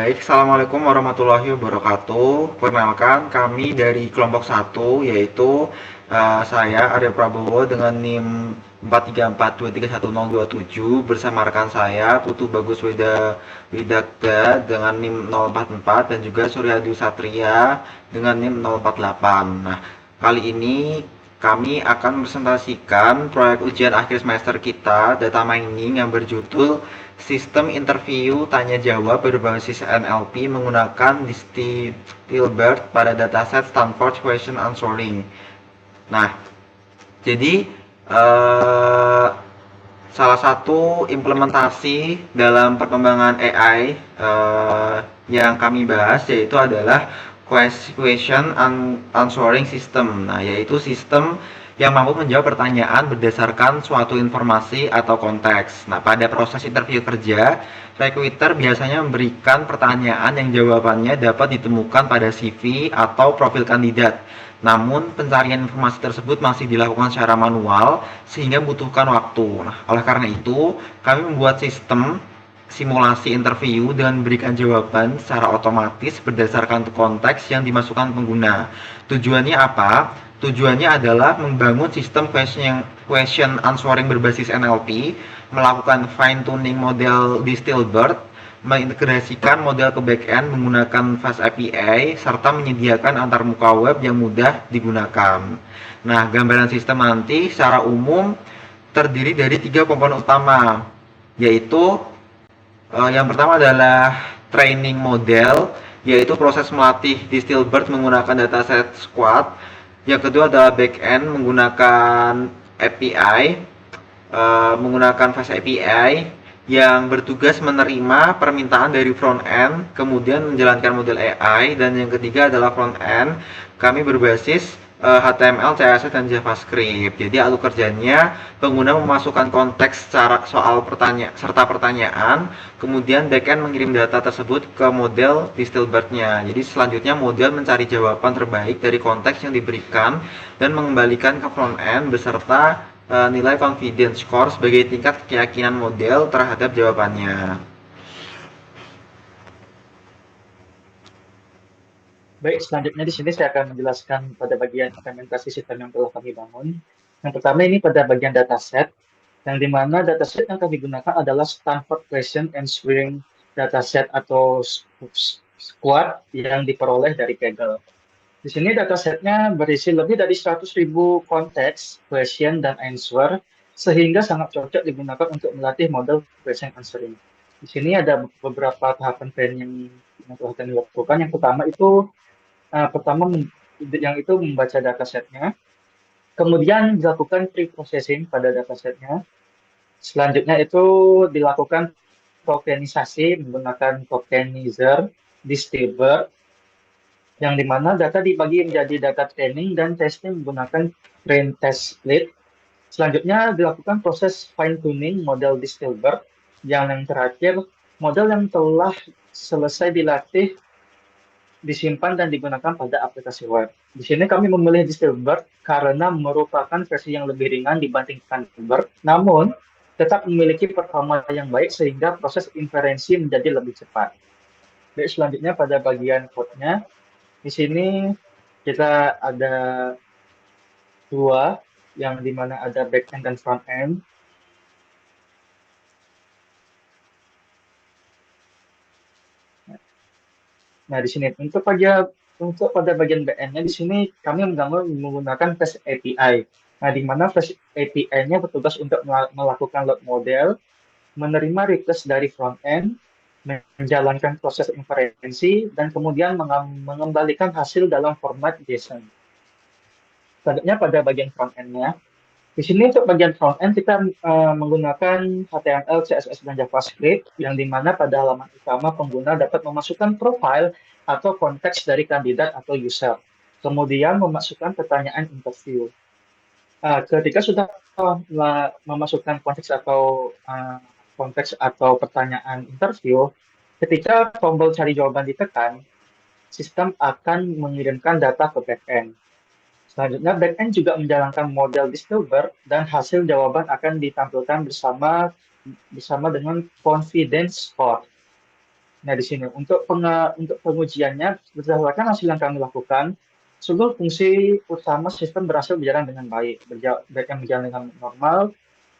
Baik, Assalamualaikum warahmatullahi wabarakatuh. Perkenalkan, kami dari kelompok satu, yaitu saya Arya Prabowo dengan NIM 434231027 bersama rekan saya Putu Bagus Widakda dengan NIM 044 dan juga Suryadi Satria dengan NIM 048. Nah, kali ini kami akan presentasikan proyek ujian akhir semester kita, data mining yang berjudul Sistem Interview Tanya Jawab berbasis NLP menggunakan Dilbert pada dataset Stanford Question Answering. Nah, jadi eh, salah satu implementasi dalam perkembangan AI yang kami bahas yaitu adalah question answering system. Nah, yaitu sistem yang mampu menjawab pertanyaan berdasarkan suatu informasi atau konteks. Nah, pada proses interview kerja, recruiter biasanya memberikan pertanyaan yang jawabannya dapat ditemukan pada CV atau profil kandidat. Namun, pencarian informasi tersebut masih dilakukan secara manual sehingga membutuhkan waktu. Nah, oleh karena itu, kami membuat sistem simulasi interview dengan memberikan jawaban secara otomatis berdasarkan konteks yang dimasukkan pengguna. Tujuannya apa? Tujuannya adalah membangun sistem question answering berbasis NLP, melakukan fine tuning model Distilbert, mengintegrasikan model ke backend menggunakan Fast API, serta menyediakan antarmuka web yang mudah digunakan. Nah, gambaran sistem nanti secara umum terdiri dari 3 komponen utama, yaitu yang pertama adalah training model, yaitu proses melatih Distilbert menggunakan dataset Squad. Yang kedua adalah backend menggunakan API, menggunakan Fast API yang bertugas menerima permintaan dari front end, kemudian menjalankan model AI, dan yang ketiga adalah front end. Kami berbasis HTML, CSS, dan JavaScript. Jadi alur kerjanya pengguna memasukkan konteks soal serta pertanyaan, kemudian backend mengirim data tersebut ke model Distilbert-nya. Jadi selanjutnya model mencari jawaban terbaik dari konteks yang diberikan dan mengembalikan ke front end beserta nilai confidence score sebagai tingkat keyakinan model terhadap jawabannya. Baik, selanjutnya di sini saya akan menjelaskan pada bagian implementasi sistem yang telah kami bangun. Yang pertama ini pada bagian dataset, yang dimana dataset yang kami gunakan adalah Stanford Question Answering Dataset atau Squad yang diperoleh dari Kaggle. Di sini datasetnya berisi lebih dari 100.000 konteks, question, dan answer, sehingga sangat cocok digunakan untuk melatih model question answering. Di sini ada beberapa tahapan training yang telah kami lakukan. Yang pertama itu yang itu membaca datasetnya, kemudian dilakukan pre-processing pada datasetnya. Selanjutnya itu dilakukan tokenisasi menggunakan tokenizer, Distilbert, yang dimana data dibagi menjadi data training dan testing menggunakan train test split. Selanjutnya dilakukan proses fine tuning model Distilbert, yang terakhir model yang telah selesai dilatih disimpan dan digunakan pada aplikasi web. Di sini kami memilih Distilbert karena merupakan versi yang lebih ringan dibandingkan Dilbert, namun tetap memiliki performa yang baik sehingga proses inferensi menjadi lebih cepat. Baik, selanjutnya pada bagian code-nya, di sini kita ada dua, yang dimana ada back-end dan front-end. Nah, di sini untuk pada bagian back-end-nya di sini kami menggunakan Fast API. Nah, di mana Fast API-nya bertugas untuk melakukan load model, menerima request dari front-end, menjalankan proses inferensi, dan kemudian mengembalikan hasil dalam format JSON. Selanjutnya pada bagian front-end-nya, di sini untuk bagian front-end kita menggunakan HTML, CSS, dan JavaScript, yang dimana pada halaman utama pengguna dapat memasukkan profil atau konteks dari kandidat atau user. Kemudian memasukkan pertanyaan interview. Ketika sudah memasukkan konteks atau pertanyaan interview, ketika tombol cari jawaban ditekan, sistem akan mengirimkan data ke backend. Selanjutnya, backend juga menjalankan model Distilbert dan hasil jawaban akan ditampilkan bersama dengan confidence score. Nah, di sini untuk pengujiannya berdasarkan hasil yang kami lakukan, seluruh fungsi utama sistem berhasil berjalan dengan baik, backend berjalan dengan normal,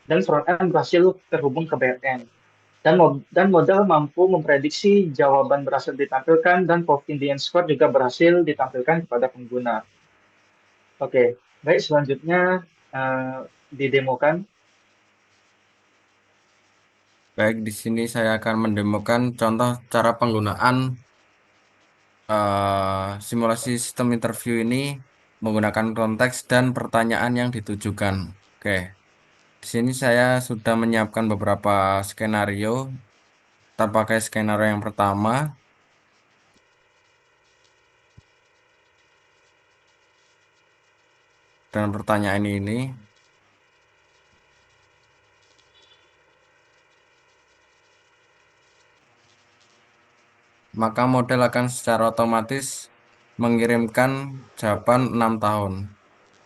dan front-end berhasil terhubung ke back-end. Dan model mampu memprediksi jawaban berhasil ditampilkan dan convenience score juga berhasil ditampilkan kepada pengguna. Oke, baik selanjutnya eh, didemokan. Baik, di sini saya akan mendemokan contoh cara penggunaan simulasi sistem interview ini menggunakan konteks dan pertanyaan yang ditujukan. Oke, di sini saya sudah menyiapkan beberapa skenario. Kita pakai skenario yang pertama dan pertanyaan ini. Maka model akan secara otomatis mengirimkan jawaban 6 tahun.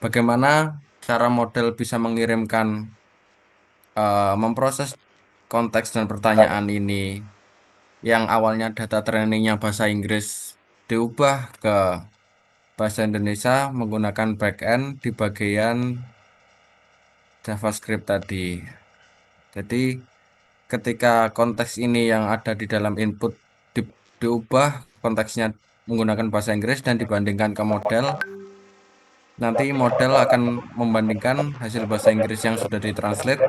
Bagaimana cara model bisa mengirimkan memproses konteks dan pertanyaan ini yang awalnya data trainingnya bahasa Inggris diubah ke bahasa Indonesia menggunakan backend di bagian JavaScript tadi. Jadi ketika konteks ini yang ada di dalam input diubah konteksnya menggunakan bahasa Inggris dan dibandingkan ke model, nanti model akan membandingkan hasil bahasa Inggris yang sudah ditranslate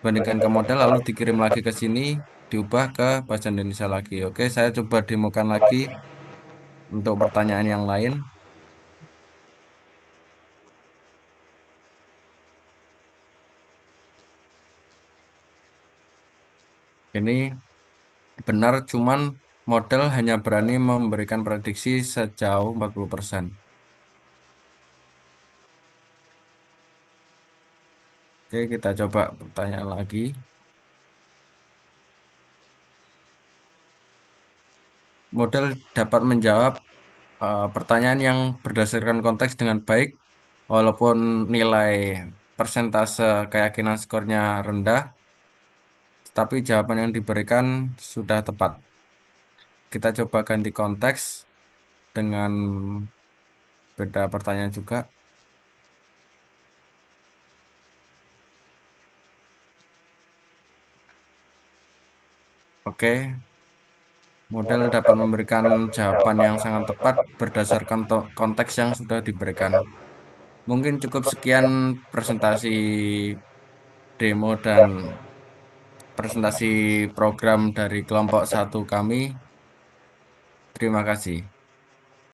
bandingkan ke model lalu dikirim lagi ke sini diubah ke bahasa Indonesia lagi. Oke, saya coba demokan lagi untuk pertanyaan yang lain. Ini benar cuman model hanya berani memberikan prediksi sejauh 40%. Oke, kita coba pertanyaan lagi. Model dapat menjawab pertanyaan yang berdasarkan konteks dengan baik, walaupun nilai persentase keyakinan skornya rendah, tapi jawaban yang diberikan sudah tepat. Kita coba ganti konteks dengan beda pertanyaan juga. Oke, model dapat memberikan jawaban yang sangat tepat berdasarkan konteks yang sudah diberikan. Mungkin cukup sekian presentasi demo dan presentasi program dari kelompok satu kami. Terima kasih.